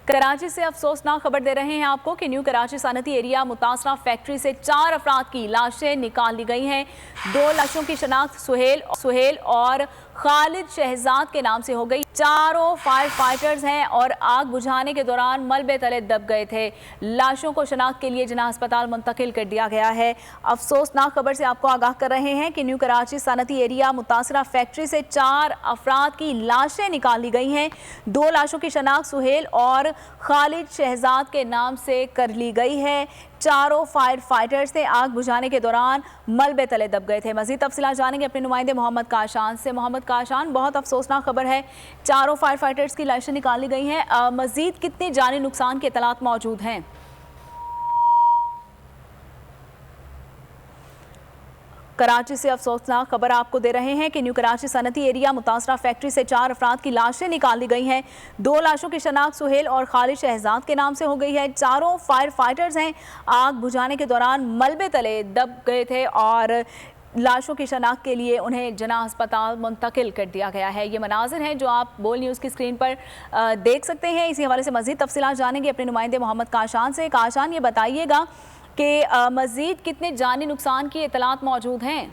कराची से अफसोसनाक खबर दे रहे हैं आपको कि न्यू कराची सनती एरिया मुतासरा फैक्ट्री से 4 अफराद की लाशें निकाल ली गई हैं। 2 लाशों की शनाख्त सुहेल और खालिद शहजाद के नाम से हो गई। चारों फायर फाइटर्स हैं और आग बुझाने के दौरान मलबे तले दब गए थे। लाशों को शनाख्त के लिए जिना अस्पताल मुंतकिल कर दिया गया है। अफसोसनाक खबर से आपको आगाह कर रहे हैं कि न्यू कराची सनती एरिया मुतासरा फैक्ट्री से 4 अफराद की लाशें निकाल ली गई हैं। 2 लाशों की शनाख्त सुहेल और खालिद शहजाद के नाम से कर ली गई है। चारों फायर फाइटर्स ने आग बुझाने के दौरान मलबे तले दब गए थे। मजीद तफसीलात जानेंगे अपने नुमाइंदे मोहम्मद काशान से। मोहम्मद काशान, बहुत अफसोसनाक खबर है, चारों फायर फाइटर्स की लाशें निकाली गई हैं। मजीद कितने जानी नुकसान के इतलात मौजूद हैं? कराची से अफसोसनाक खबर आपको दे रहे हैं कि न्यू कराची सनती एरिया मुतासरा फैक्ट्री से 4 अफराद की लाशें निकाल ली गई हैं। 2 लाशों की शनाख्त सुहेल और खालिद शहजाद के नाम से हो गई है। चारों फायर फाइटर्स हैं, आग बुझाने के दौरान मलबे तले दब गए थे और लाशों की शनाख्त के लिए उन्हें जना अस्पताल मुंतकिल कर दिया गया है। ये मनाजिर हैं जो आप बोल न्यूज़ की स्क्रीन पर देख सकते हैं। इसी हवाले से मज़ीद तफसीलात जानेंगे अपने नुमाइंदे मोहम्मद काशान से। काशान, ये बताइएगा कि मज़ीद कितने जानी नुकसान की इतलात मौजूद हैं?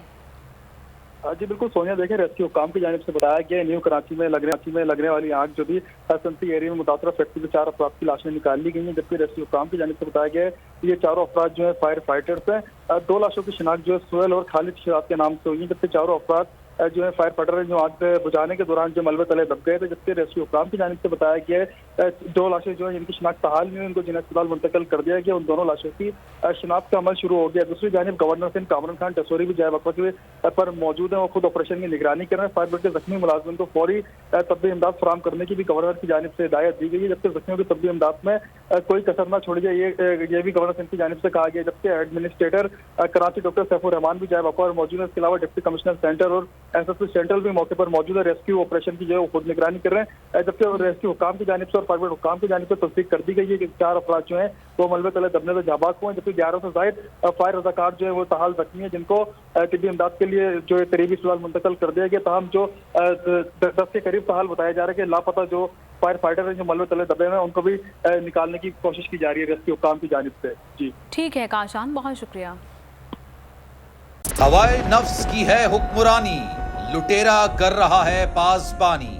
जी बिल्कुल सोनिया, देखें रेस्क्यू हुकाम की जानिब से बताया गया न्यू कराची में लगने वाली आग जो भी सनती एरिया में मुतासरा फैक्ट्री से 4 अफराद की लाशें निकाल ली गई हैं, जबकि रेस्क्यू हुकाम की जानिब से बताया गया है ये चारों अफराद जो है फायर फाइटर्स हैं। 2 लाशों की शिनाख्त जो है सुहेल और खालिद शहजाद के नाम से हुई है, जबकि चारों अफराद जो है फायर फाइटर जो आग बुझाने के दौरान जो मलबे तले दब गए थे। जबकि रेस्क्यू हुकाम की जानिब से बताया गया है 2 लाशें जो है जिनकी शिनाख्त हाल में उनको जिला अस्पताल मुंतकिल कर दिया गया। उन दोनों लाशों की शिनाख्त का अमल शुरू हो गया। दूसरी जानिब गवर्नर सिंध कामरान खान टसोरी भी जाए वक्त पर मौजूद है, वो खुद ऑपरेशन की निगरानी कर रहे हैं। फायर ब्रिगेड के जख्मी मुलाजिम को फौरी तब्बी इमदाद फराहम करने की भी गवर्नर की जानिब से हिदायत दी गई है, जबकि जख्मियों की तब्बी इमदाद में कोई कसर न छोड़ी जाए ये भी गवर्नर सिंध की जानिब से कहा गया। जबकि एडमिनिस्ट्रेटर कराची डॉक्टर सैफुर रहमान भी जाए वक्त मौजूद है। इसके अलावा डिप्टी कमिश्नर सेंटर और एसएसपी सेंट्रल भी मौके पर मौजूद है। रेस्क्यू ऑपरेशन की जो है वो खुद निगरानी कर रहे हैं, जबकि रेस्क्यू हुकाम की जानिब से और फायर ब्रिगेड हुकाम की जानिब से तस्दीक कर दी गई है कि 4 अफराद जो है वो मलबे तले दबने से जाबाक हुए, जबकि 11 से जायद फायर रजाकार जो है वो ताहाल जख्मी है, जिनको तिब्बी इमदाद के लिए जो है करीबी अस्पताल मुंतकिल कर दिया गया। तमाम जो 10 के करीब ताहाल बताया जा रहा है कि लापता जो फायर फाइटर हैं जो मलबे तले दबे हैं उनको भी निकालने की कोशिश की जा रही है रेस्क्यू हुकाम की जानिब से। जी ठीक है काशान, बहुत शुक्रिया। हवाए नफ्स की है हुक्मरानी, लुटेरा कर रहा है पासबानी।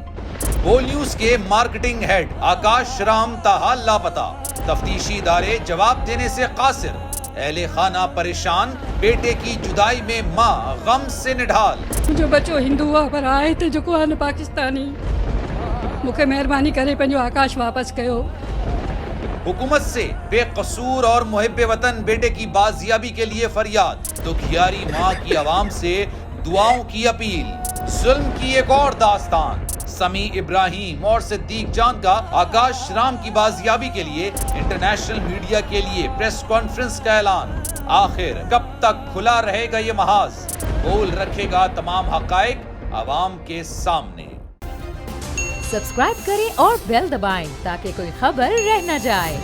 बोल न्यूज के मार्केटिंग हेड आकाश राम ताहाल लापता, तफ्तीशी इदारे जवाब देने से कासिर। अहले खाना परेशान, बेटे की जुदाई में माँ गम से निढाल। मुझे बच्चो हिंदू पर आए थे जो आन पाकिस्तानी, मुझे मेहरबानी करे पंहिंजो आकाश वापस कयो। हुकूमत से बेकसूर और मुहिब्बे वतन बेटे की बाजियाबी के लिए फरियाद, दुखियारी माँ की आवाम से दुआओं की अपील। जुल्म की एक और दास्तान, समी इब्राहिम और सिद्दीक जान का आकाश राम की बाजियाबी के लिए इंटरनेशनल मीडिया के लिए प्रेस कॉन्फ्रेंस का ऐलान। आखिर कब तक खुला रहेगा ये महाज, बोल रखेगा तमाम हकायक आवाम के सामने। सब्सक्राइब करें और बेल दबाएं ताकि कोई खबर रह न जाए।